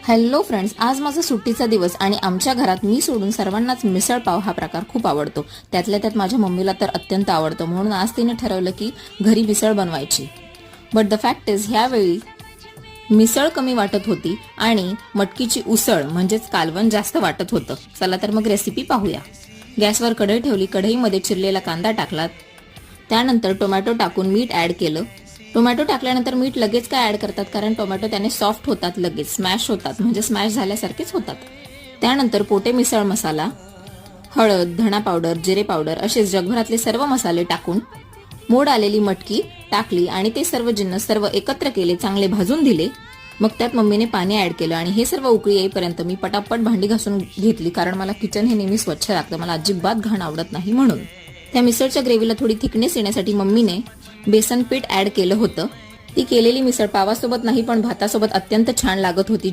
Hello friends, आज माझा सुट्टीचा दिवस आणि आमच्या घरात मी सोडून सर्वांनाच मिसळ पाव हा प्रकार खूप आवडतो. त्यातल्या त्यात माझ्या मम्मीला तर अत्यंत आवडतो, म्हणून आज तिने ठरवलं की घरी मिसळ बनवायची. बट द फॅक्ट इज ह्यावेळी मिसळ कमी वाटत होती आणि मटकीची उसळ म्हणजेच कालवण जास्त वाटत होतं. चला तर मग रेसिपी पाहूया. गॅसवर कढई ठेवली. कढईमध्ये चिरलेला कांदा टाकला. त्यानंतर टोमॅटो टाकून मीठ ऍड केलं. टोमॅटो टाकल्यानंतर मीठ लगेच काय ऍड करतात, कारण टोमॅटो त्याने सॉफ्ट होतात, लगेच स्मॅश होतात, म्हणजे स्मॅश झाल्यासारखेच होतात. त्यानंतर पोटे मिसळ मसाला, हळद, धणा पावडर, जिरे पावडर असेच जगभरातले सर्व मसाले टाकून मोड आलेली मटकी टाकली आणि ते सर्व जिन्नस सर्व एकत्र केले, चांगले भाजून दिले. मग त्यात मम्मीने पाणी ऍड केलं आणि हे सर्व उकळी येईपर्यंत मी पटापट भांडी घासून घेतली, कारण मला किचन हे नेहमी स्वच्छ लागतं, मला अजिबात घाण आवडत नाही म्हणून. त्या मिसळच्या ग्रेव्हीला थोडी थिकनेस येण्यासाठी मम्मीने बेसन पीठ ऍड केलं होतं. ती केलेली मिसळ पावासोबत नाही पण भातासोबत अत्यंत छान लागत होती.